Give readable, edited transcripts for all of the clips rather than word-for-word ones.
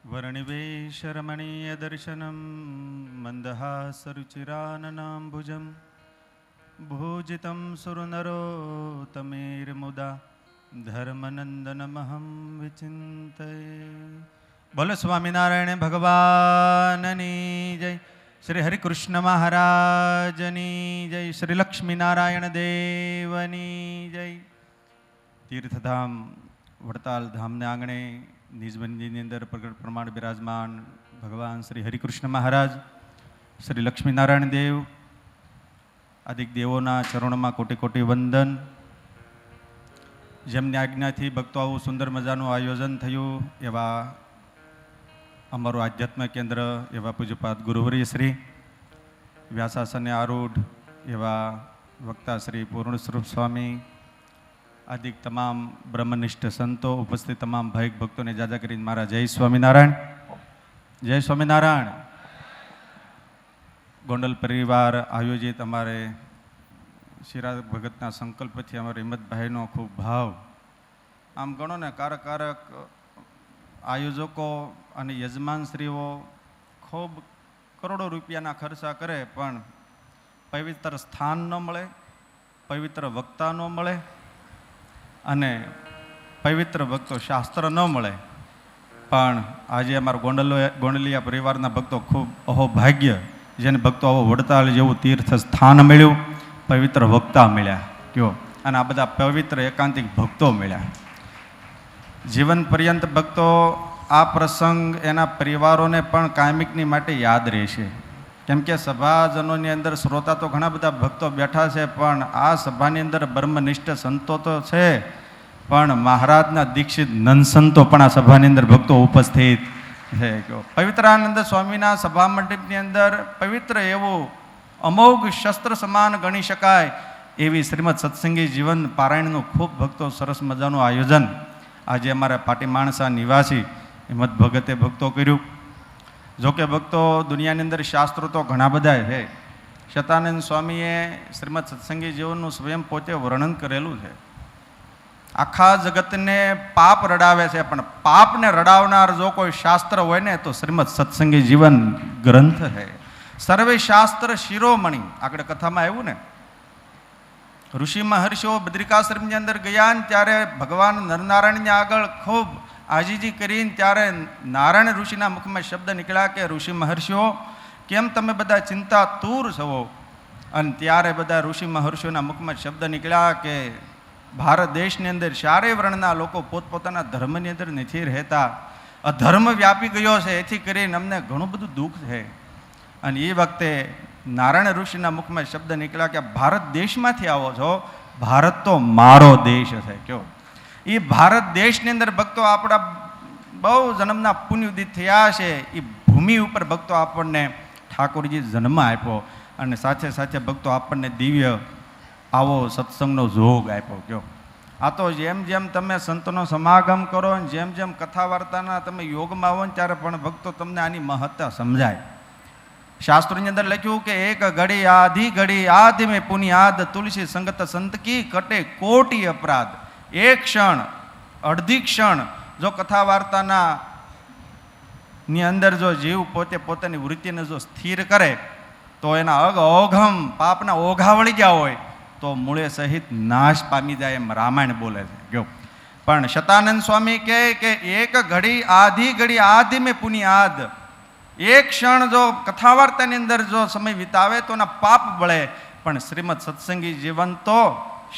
वर्णिवेशरमणीयदर्शनं मन्दहासरुचिराननाम्बुजं भूजितं सुरनरोत्तमेर्मुदा धर्मनन्दनमहं विचिन्तये। बोलो स्वामिनारायण भगवाननी जय। श्री हरिकृष्ण महाराजनी जय। श्री लक्ष्मीनारायण देवनी जय। तीर्थधाम वड़ताल धामने आंगणे निजमंदिરની અંદર પ્રગટ પ્રમાણ બિરાજમાન ભગવાન શ્રી હરિકૃષ્ણ મહારાજ, શ્રી લક્ષ્મીનારાયણ દેવ આદિક દેવોના ચરણોમાં કોટી કોટી વંદન. જેમની આજ્ઞાથી ભક્તો આવું સુંદર મજાનું આયોજન થયું એવા અમારું આધ્યાત્મ કેન્દ્ર એવા પૂજ્યપાદ ગુરુવર્ય શ્રી વ્યાસાસને આરૂઢ એવા વક્તા શ્રી પૂર્ણ સ્વરૂપ સ્વામી આદિક તમામ બ્રહ્મનિષ્ઠ સંતો, ઉપસ્થિત તમામ ભાઈક ભક્તોને જાજા કરીને મારા જય સ્વામિનારાયણ. જય સ્વામિનારાયણ. ગોંડલ પરિવાર આયોજિત અમારે શિરા ભગતના સંકલ્પથી અમારા હિંમતભાઈનો ખૂબ ભાવ. આમ ગણો ને, કારક કારક આયોજકો અને યજમાનશ્રીઓ ખૂબ કરોડો રૂપિયાના ખર્ચા કરે, પણ પવિત્ર સ્થાન ન મળે, પવિત્ર વક્તા ન મળે અને પવિત્ર ભક્તો શાસ્ત્ર ન મળે. પણ આજે અમારા ગોંડલિયા પરિવારના ભક્તો ખૂબ અહોભાગ્ય, જેને ભક્તો આવો વડતાલ જેવું તીર્થ સ્થાન મળ્યું, પવિત્ર વક્તા મળ્યા કયો, અને આ બધા પવિત્ર એકાંતિક ભક્તો મળ્યા. જીવન પર્યંત ભક્તો આ પ્રસંગ એના પરિવારોને પણ કાયમિકની માટે યાદ રહેશે. કેમ કે સભાજનોની અંદર શ્રોતા તો ઘણા બધા ભક્તો બેઠા છે, પણ આ સભાની અંદર બ્રહ્મનિષ્ઠ સંતો તો છે, પણ મહારાજના દીક્ષિત નંદસંતો પણ આ સભાની અંદર ભક્તો ઉપસ્થિત છે. પવિત્રાનંદ સ્વામીના સભા મંડપની અંદર પવિત્ર એવું અમોઘ શસ્ત્ર સમાન ગણી શકાય એવી શ્રીમદ સત્સંગી જીવન પારાયણનું ખૂબ ભક્તો સરસ મજાનું આયોજન આજે અમારા પાટી માણસા નિવાસી હિંમત ભગતે ભક્તો કર્યું. જોકે ભક્તો દુનિયાની અંદર શાસ્ત્રો તો ઘણા બધા છે. શતાનંદ સ્વામીએ શ્રીમદ સત્સંગી જીવનનું સ્વયં પોતે વર્ણન કરેલું છે. આખા જગતને પાપ રડાવે છે, પણ પાપને રડાવનાર જો કોઈ શાસ્ત્ર હોય ને તો શ્રીમદ સત્સંગી જીવન ગ્રંથ છે. સર્વે શાસ્ત્ર શિરોમણી. આગળ કથામાં આવ્યું ને, ઋષિ મહર્ષિઓ બદ્રિકાશ્રમની અંદર ગયા ને ત્યારે ભગવાન નરનારાયણની આગળ ખૂબ આજીજી કરીને ત્યારે નારાયણ ઋષિના મુખમાં શબ્દ નીકળ્યા કે ઋષિ મહર્ષિઓ, કેમ તમે બધા ચિંતાતુર છો? અને ત્યારે બધા ઋષિ મહર્ષિઓના મુખમાં શબ્દ નીકળ્યા કે ભારત દેશની અંદર ચારેય વર્ણના લોકો પોતપોતાના ધર્મની અંદર નથી રહેતા, અધર્મ વ્યાપી ગયો છે, એથી કરીને અમને ઘણું બધું દુઃખ છે. અને એ વખતે નારાયણ ઋષિના મુખમાં શબ્દ નીકળ્યા કે ભારત દેશમાંથી આવો છો, ભારત તો મારો દેશ છે. કયો એ ભારત દેશની અંદર ભક્તો આપણા બહુ જન્મના પુણ્યોદિત થયા છે. એ ભૂમિ ઉપર ભક્તો આપણને ઠાકોરજી જન્મ આપ્યો, અને સાથે સાથે ભક્તો આપણને દિવ્ય આવો સત્સંગનો જોગ આપ્યો. કયો આ તો જેમ જેમ તમે સંતનો સમાગમ કરો ને જેમ જેમ કથા વાર્તાના તમે યોગમાં આવો ને ત્યારે પણ ભક્તો તમને આની મહત્તા સમજાય. શાસ્ત્રોની અંદર લખ્યું કે એક ઘડી આધી ઘડી આધિ મેં પુનિયાદ તુલસી સંગત સંત કી કટે કોટી અપરાધ. એક ક્ષણ, અડધી ક્ષણ જો કથા વાર્તાના ની અંદર જો જીવ પોતે પોતાની વૃત્તિને જો સ્થિર કરે તો એના અઘમ પાપના ઓઘા વળી ગયા હોય તો મૂળે સહિત નાશ પામી જાય, એમ રામાયણ બોલે છે. જો પણ શતાનંદ સ્વામી કહે કે એક ઘડી આધી ઘડી આધી મેં પુનિયાદ. એક ક્ષણ જો કથા વાર્તાની અંદર જો સમય વિતાવે તો એના પાપ બળે, પણ શ્રીમદ સત્સંગી જીવન તો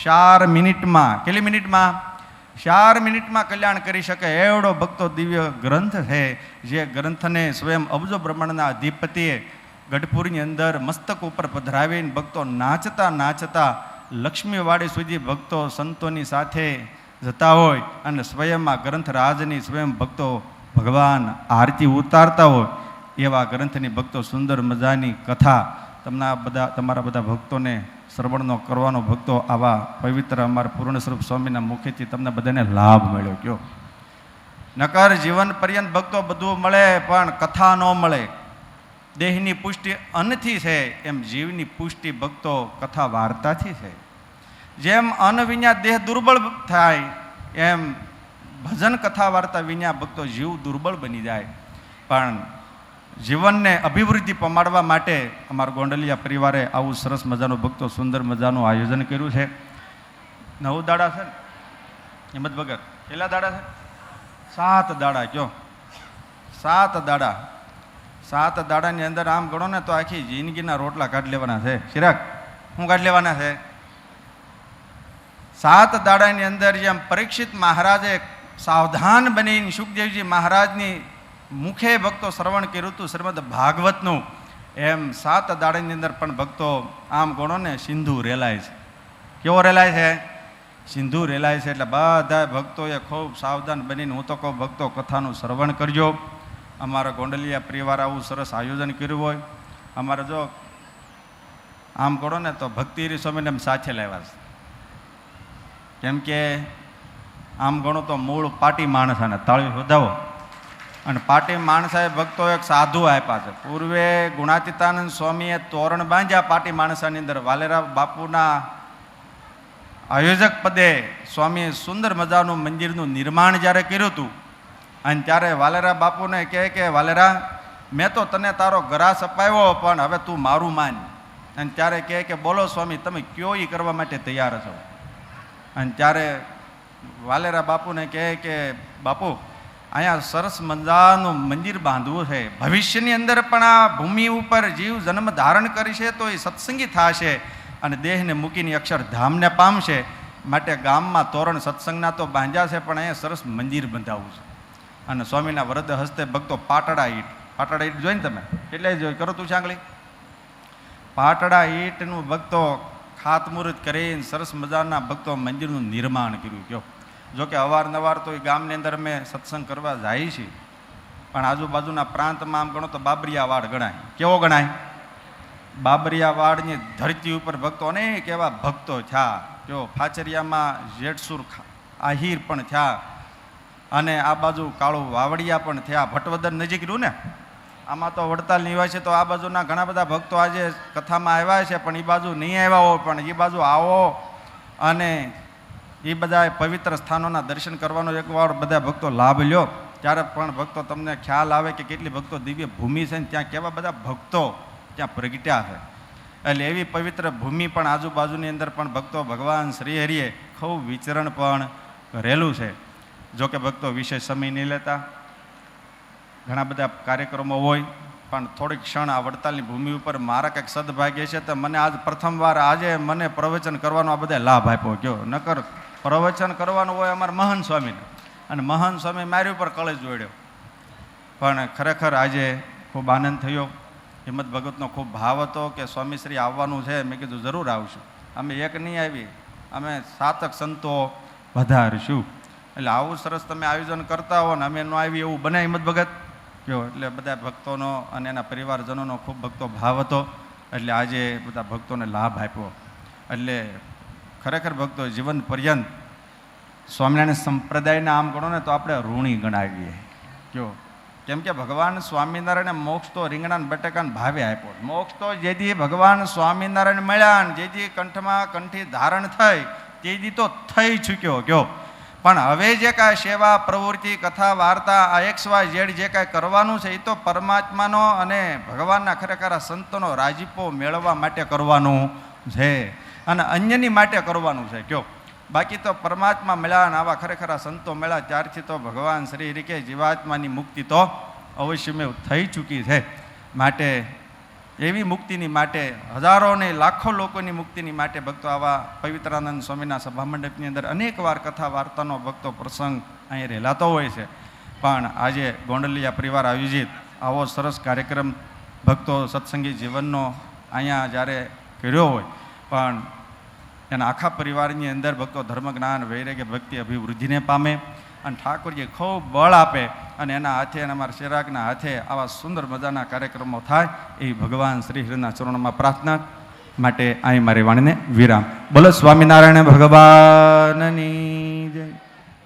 4 મિનિટમાં, કેટલી મિનિટમાં? 4 મિનિટમાં કલ્યાણ કરી શકે એવડો ભક્તો દિવ્ય ગ્રંથ છે. જે ગ્રંથને સ્વયં અબજો બ્રહ્માંડના અધિપતિએ ગઢપુરની અંદર મસ્તક ઉપર પધરાવીને ભક્તો નાચતા નાચતા લક્ષ્મીવાડી સુધી ભક્તો સંતોની સાથે જતા હોય, અને સ્વયં આ ગ્રંથ રાજની સ્વયં ભક્તો ભગવાન આરતી ઉતારતા હોય એવા ગ્રંથની ભક્તો સુંદર મજાની કથા તમારા બધા ભક્તોને શ્રવણનો કરવાનો ભક્તો આવા પવિત્ર અમારા પૂર્ણ સ્વરૂપ સ્વામીના મુખેથી તમને બધાને લાભ મળ્યો. કયો નકર જીવન પર્યંત ભક્તો બધું મળે પણ કથા ન મળે. દેહની પુષ્ટિ અન્નથી છે, એમ જીવની પુષ્ટિ ભક્તો કથા વાર્તાથી છે. જેમ અન્ન વિના દેહ દુર્બળ થાય, એમ ભજન કથા વાર્તા વિના ભક્તો જીવ દુર્બળ બની જાય. પણ જીવનને અભિવૃદ્ધિ પમાડવા માટે અમારા ગોંડલિયા પરિવારે આવું સરસ મજાનું ભક્તો સુંદર મજાનું આયોજન કર્યું છે. 9 દાડા છે ને હિંમત ભગત, કેટલા દાડા છે? 7 દાડા. કયો 7 દાડા? 7 દાડાની અંદર આમ ગણો ને તો આખી જિંદગીના રોટલા કાઢી લેવાના છે. ચિરાગ, શું કાઢી લેવાના છે? 7 દાડાની અંદર જેમ પરીક્ષિત મહારાજે સાવધાન બનીને સુખદેવજી મહારાજની મુખે ભક્તો શ્રવણ કર્યું હતું શ્રીમદ ભાગવતનું, એમ 7 દાડાની અંદર પણ ભક્તો આમ ગણો ને સિંધુ રેલાય છે. કેવો રેલાય છે? સિંધુ રેલાય છે. એટલે બધા ભક્તોએ ખૂબ સાવધાન બનીને, હું તો કહું ભક્તો કથાનું શ્રવણ કરજો. અમારા ગોંડલિયા પરિવાર આવું સરસ આયોજન કર્યું હોય. અમારે જો આમ ગણો ને તો ભક્તિરી સ્વામીને એમ સાથે લાવ્યા છે. કેમ કે આમ ગણો તો મૂળ પાટી માણસાને તાળી વધાવો, અને પાટી માણસાએ ભક્તો એક સાધુ આપ્યા છે. પૂર્વે ગુણાતીતાનંદ સ્વામીએ તોરણ બાંધ્યા પાટી માણસાની અંદર. વાલેરા બાપુના આયોજક પદે સ્વામીએ સુંદર મજાનું મંદિરનું નિર્માણ જ્યારે કર્યું હતું, અને ત્યારે વાલેરા બાપુને કહે કે વાલેરા, મેં તો તને તારો ગ્રાસ અપાવ્યો, પણ હવે તું મારું માન. અને ત્યારે કહે કે બોલો સ્વામી, તમે કયો એ કરવા માટે તૈયાર છો? અને ત્યારે વાલેરા બાપુને કહે કે બાપુ, અહીંયા સરસ મજાનું મંદિર બાંધવું છે. ભવિષ્યની અંદર પણ આ ભૂમિ ઉપર જીવ જન્મ ધારણ કરશે તો એ સત્સંગી થશે અને દેહને મૂકીને અક્ષરધામને પામશે. માટે ગામમાં તોરણ સત્સંગના તો બાંધ્યા છે, પણ અહીંયા સરસ મંદિર બંધાવવું છે. અને સ્વામીના વરદ હસ્તે ભક્તો પાટડા ઈંટ જોઈને તમે એટલે જોઈ કરો તું ચાંગલી પાટડા ઈંટનું ભક્તો ખાતમુહૂર્ત કરીને સરસ મજાના ભક્તો મંદિરનું નિર્માણ કર્યું. કયો જોકે અવારનવાર તો એ ગામની અંદર અમે સત્સંગ કરવા જાય છીએ, પણ આજુબાજુના પ્રાંતમાં આમ ગણો તો બાબરિયાવાડ ગણાય. કેવો ગણાય? બાબરિયાવાડની ધરતી ઉપર ભક્તો અનેક એવા ભક્તો થયા. જો ફાચરિયામાં જેઠસુર આહિર પણ થયા, અને આ બાજુ કાળુ વાવડિયા પણ થયા. ભટવદર નજીક રહ્યું ને, આમાં તો વડતાલ નિવાસી તો આ બાજુના ઘણા બધા ભક્તો આજે કથામાં આવ્યા છે, પણ એ બાજુ નહીં આવ્યા હોય, પણ એ બાજુ આવો અને એ બધા પવિત્ર સ્થાનોના દર્શન કરવાનો એકવાર બધા ભક્તો લાભ લ્યો. ત્યારે પણ ભક્તો તમને ખ્યાલ આવે કે કેટલી ભક્તો દિવ્ય ભૂમિ છે ને ત્યાં કેવા બધા ભક્તો ત્યાં પ્રગટ્યા છે. એટલે એવી પવિત્ર ભૂમિ પણ આજુબાજુની અંદર પણ ભક્તો ભગવાન શ્રી હરિએ ખૂબ વિચરણ પણ કરેલું છે. જોકે ભક્તો વિશેષ સમય નહીં લેતા, ઘણા બધા કાર્યક્રમો હોય, પણ થોડીક ક્ષણ આ વડતાલની ભૂમિ ઉપર મારા કંઈક સદભાગ્ય છે તો મને આજ પ્રથમવાર આજે મને પ્રવચન કરવાનો આ બધા લાભ આપ્યો. ગયો નકર પ્રવચન કરવાનું હોય અમારા મહંત સ્વામીને, અને મહંત સ્વામી મારી ઉપર કળશ જોડ્યો. પણ ખરેખર આજે ખૂબ આનંદ થયો. હિંમત ભગતનો ખૂબ ભાવ હતો કે સ્વામીશ્રી આવવાનું છે. મેં કીધું જરૂર આવશું. અમે એક નહીં આવી, અમે 7 સંતો વધારશું. એટલે આવું સરસ તમે આયોજન કરતા હો ને અમે ન આવી એવું બને હિંમત ભગત કયો. એટલે બધા ભક્તોનો અને એના પરિવારજનોનો ખૂબ ભક્તો ભાવ હતો. એટલે આજે બધા ભક્તોને લાભ આપ્યો. એટલે ખરેખર ભક્તો જીવન પર્યંત સ્વામિનારાયણ સંપ્રદાયના આમ ગણો ને તો આપણે ઋણી ગણાવીએ. કયો કેમ કે ભગવાન સ્વામિનારાયણે મોક્ષ તો રીંગણાને બટેકાને ભાવે આપ્યો. મોક્ષ તો જેથી ભગવાન સ્વામિનારાયણ મળ્યા ને જેથી કંઠમાં કંઠી ધારણ થઈ તેથી તો થઈ ચૂક્યો. કયો પણ હવે જે કાંઈ સેવા પ્રવૃત્તિ કથા વાર્તા આ XYZ જે કાંઈ કરવાનું છે એ તો પરમાત્માનો અને ભગવાનના ખરેખર સંતોનો રાજીપો મેળવવા માટે કરવાનું છે અને અન્યની માટે કરવાનું છે. કયો બાકી તો પરમાત્મા મળ્યા અને આવા ખરેખર સંતો મળ્યા ત્યારથી તો ભગવાન શ્રી હરિ કે જીવાત્માની મુક્તિ તો અવશ્યમેવ થઈ ચૂકી છે. માટે એવી મુક્તિની માટે હજારો ને લાખો લોકોની મુક્તિની માટે ભક્તો આવા પવિત્રાનંદ સ્વામીના સભા મંડપની અંદર અનેક વાર કથા વાર્તાનો ભક્તો પ્રસંગ અહીં રહેલાતો હોય છે. પણ આજે ગોંડલિયા પરિવાર આયોજિત આવો સરસ કાર્યક્રમ ભક્તો સત્સંગી જીવનનો અહીંયા જ્યારે કર્યો હોય, પણ એના આખા પરિવારની અંદર ભક્તો ધર્મ જ્ઞાન વૈરાગ્ય ભક્તિ અભિવૃદ્ધિને પામે અને ઠાકોરજી ખૂબ બળ આપે અને એના હાથે અને અમારા ચિરાગના હાથે આવા સુંદર મજાના કાર્યક્રમો થાય એ ભગવાન શ્રી હરિના ચરણોમાં પ્રાર્થના માટે અહીં મારી વાણીને વિરામ. બોલો સ્વામિનારાયણ ભગવાનની